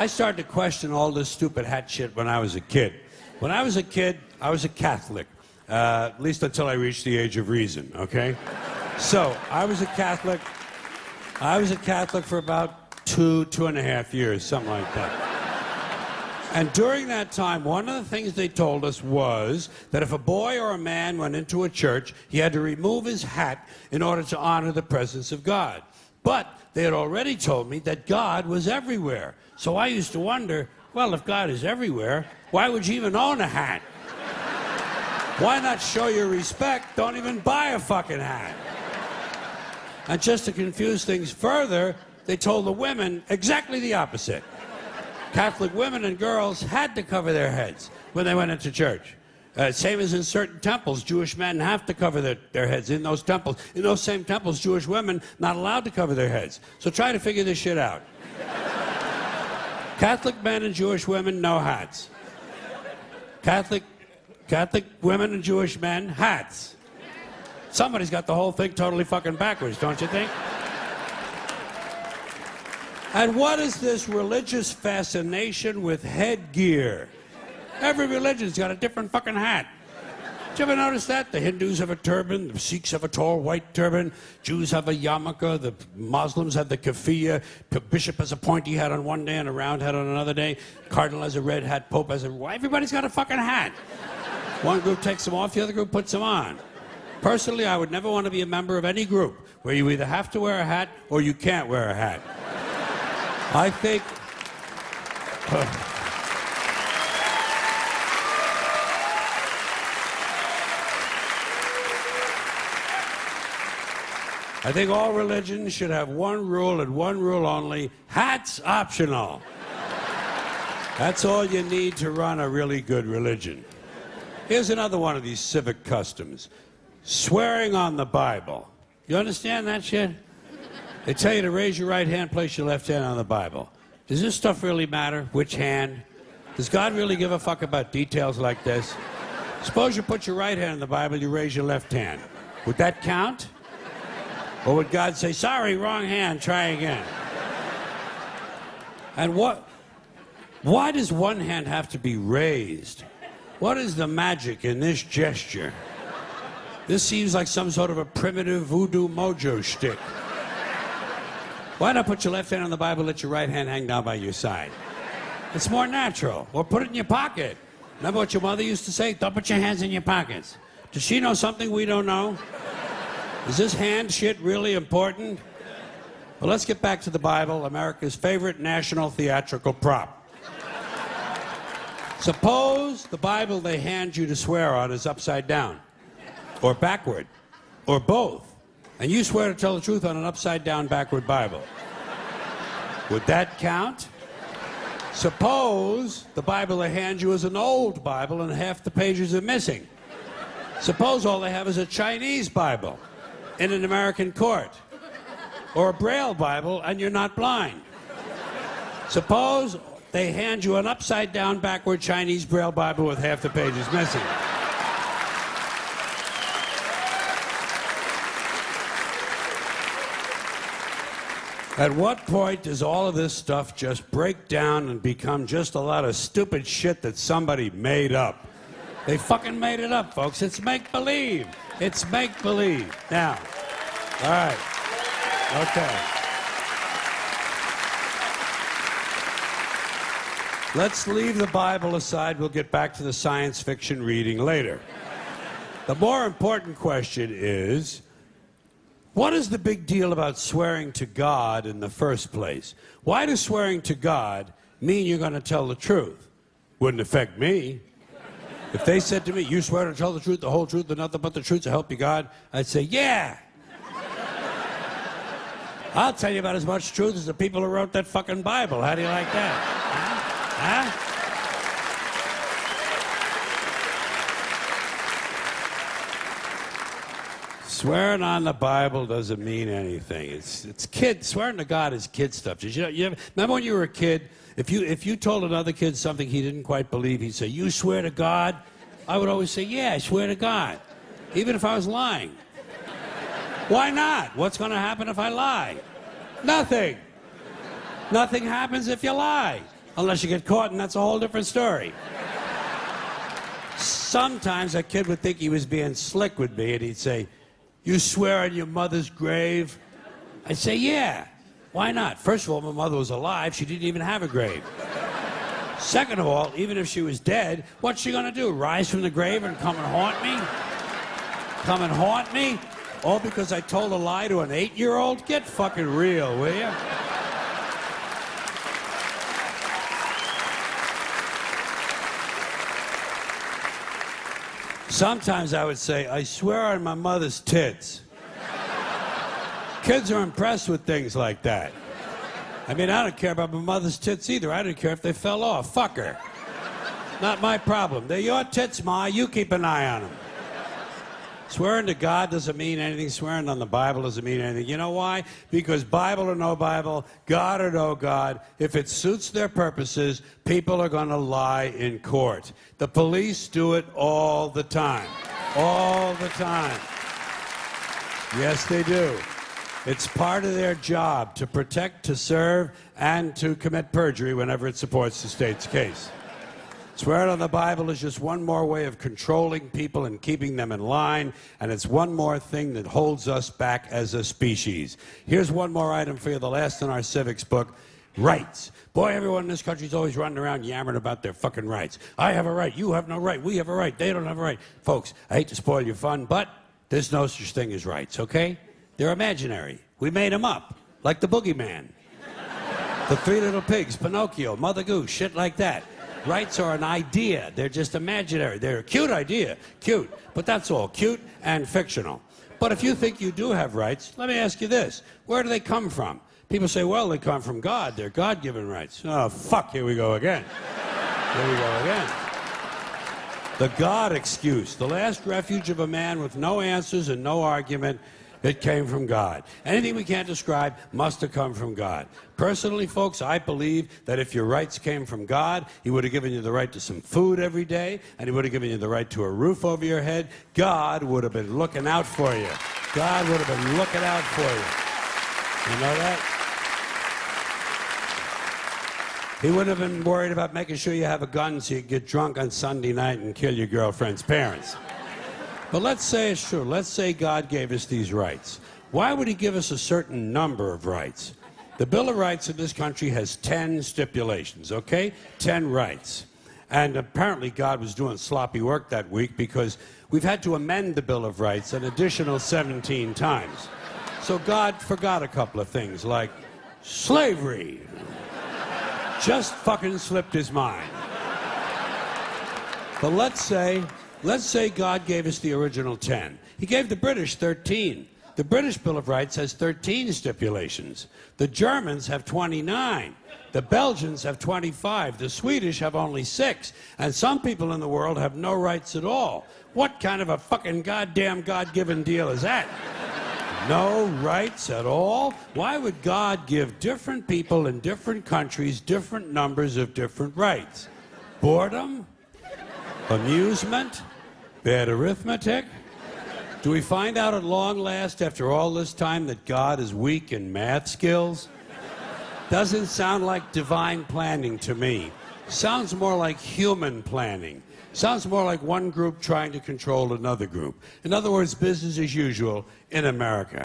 I started to question all this stupid hat shit when I was a kid. When I was a kid, I was a Catholic, at least until I reached the age of reason, okay? So, I was a Catholic for about 2.5 years, something like that. And during that time, one of the things they told us was that if a boy or a man went into a church, he had to remove his hat in order to honor the presence of God. But they had already told me that God was everywhere. So I used to wonder, well, if God is everywhere, why would you even own a hat? Why not show your respect? Don't even buy a fucking hat. And just to confuse things further, they told the women exactly the opposite. Catholic women and girls had to cover their heads when they went into church. Same as in certain temples, Jewish men have to cover their heads in those temples. In those same temples, Jewish women not allowed to cover their heads. So try to figure this shit out. Catholic men and Jewish women, no hats. Catholic women and Jewish men, hats. Somebody's got the whole thing totally fucking backwards, don't you think? And what is this religious fascination with headgear? Every religion's got a different fucking hat. Did you ever notice that? The Hindus have a turban, the Sikhs have a tall white turban, Jews have a yarmulke, the Muslims have the keffiyeh, the bishop has a pointy hat on one day and a round hat on another day, cardinal has a red hat, pope has a... Everybody's got a fucking hat. One group takes them off, the other group puts them on. Personally, I would never want to be a member of any group where you either have to wear a hat or you can't wear a hat. I think... I think all religions should have one rule and one rule only: hats optional. That's all you need to run a really good religion. Here's another one of these civic customs: swearing on the Bible. You understand that shit? They tell you to raise your right hand, place your left hand on the Bible. Does this stuff really matter? Which hand? Does God really give a fuck about details like this? Suppose you put your right hand on the Bible, you raise your left hand. Would that count? Or would God say, sorry, wrong hand, try again? And why does one hand have to be raised? What is the magic in this gesture? This seems like some sort of a primitive voodoo mojo shtick. Why not put your left hand on the Bible, let your right hand hang down by your side? It's more natural. Or put it in your pocket. Remember what your mother used to say? Don't put your hands in your pockets. Does she know something we don't know? Is this hand shit really important? Well, let's get back to the Bible, America's favorite national theatrical prop. Suppose the Bible they hand you to swear on is upside down, or backward, or both, and you swear to tell the truth on an upside-down, backward Bible. Would that count? Suppose the Bible they hand you is an old Bible and half the pages are missing. Suppose all they have is a Chinese Bible in an American court, or a Braille Bible and you're not blind. Suppose they hand you an upside-down, backward Chinese Braille Bible with half the pages missing. At what point does all of this stuff just break down and become just a lot of stupid shit that somebody made up? They fucking made it up, folks. It's make-believe. It's make-believe. Now, all right. Okay. Let's leave the Bible aside. We'll get back to the science fiction reading later. The more important question is, what is the big deal about swearing to God in the first place? Why does swearing to God mean you're going to tell the truth? Wouldn't affect me. If they said to me, you swear to tell the truth, the whole truth, and nothing but the truth to help you God, I'd say, yeah. I'll tell you about as much truth as the people who wrote that fucking Bible. How do you like that? Huh? Swearing on the Bible doesn't mean anything. It's kid. Swearing to God is kid stuff. Did you remember when you were a kid? If you told another kid something he didn't quite believe, he'd say, you swear to God? I would always say, yeah, I swear to God. Even if I was lying. Why not? What's going to happen if I lie? Nothing. Nothing happens if you lie. Unless you get caught, and that's a whole different story. Sometimes a kid would think he was being slick with me, and he'd say, "You swear on your mother's grave?" I'd say, "Yeah. Why not? First of all, my mother was alive. She didn't even have a grave. Second of all, even if she was dead, what's she gonna do? Rise from the grave and come and haunt me? Come and haunt me? All because I told a lie to an 8-year-old? Get fucking real, will you?" Sometimes I would say, "I swear on my mother's tits." Kids are impressed with things like that. I mean, I don't care about my mother's tits either. I don't care if they fell off. Fuck her. Not my problem. They're your tits, Ma. You keep an eye on them. Swearing to God doesn't mean anything. Swearing on the Bible doesn't mean anything. You know why? Because Bible or no Bible, God or no God, if it suits their purposes, people are going to lie in court. The police do it all the time. All the time. Yes, they do. It's part of their job to protect, to serve, and to commit perjury whenever it supports the state's case. Swearing on the Bible is just one more way of controlling people and keeping them in line, and it's one more thing that holds us back as a species. Here's one more item for you, the last in our civics book: rights. Boy, everyone in this country is always running around yammering about their fucking rights. I have a right, you have no right, we have a right, they don't have a right. Folks, I hate to spoil your fun, but there's no such thing as rights, okay? They're imaginary. We made them up, like the boogeyman, the Three Little Pigs, Pinocchio, Mother Goose, shit like that. Rights are an idea. They're just imaginary. They're a cute idea. Cute. But that's all. Cute and fictional. But if you think you do have rights, let me ask you this. Where do they come from? People say, well, they come from God. They're God-given rights. Oh, fuck. Here we go again. Here we go again. The God excuse. The last refuge of a man with no answers and no argument. It came from God. Anything we can't describe must have come from God. Personally, folks, I believe that if your rights came from God, He would have given you the right to some food every day, and He would have given you the right to a roof over your head. God would have been looking out for you. God would have been looking out for you. You know that? He wouldn't have been worried about making sure you have a gun so you get drunk on Sunday night and kill your girlfriend's parents. But let's say it's true. Let's say God gave us these rights. Why would He give us a certain number of rights? The Bill of Rights in this country has 10 stipulations, okay? 10 rights. And apparently God was doing sloppy work that week because we've had to amend the Bill of Rights an additional 17 times. So God forgot a couple of things, like slavery. Just fucking slipped His mind. But let's say God gave us the original 10. He gave the British 13. The British Bill of Rights has 13 stipulations. The Germans have 29. The Belgians have 25. The Swedish have only 6. And some people in the world have no rights at all. What kind of a fucking goddamn God-given deal is that? No rights at all? Why would God give different people in different countries different numbers of different rights? Boredom? Amusement? Bad arithmetic? Do we find out at long last, after all this time, that God is weak in math skills? Doesn't sound like divine planning to me. Sounds more like human planning. Sounds more like one group trying to control another group. In other words, business as usual in America.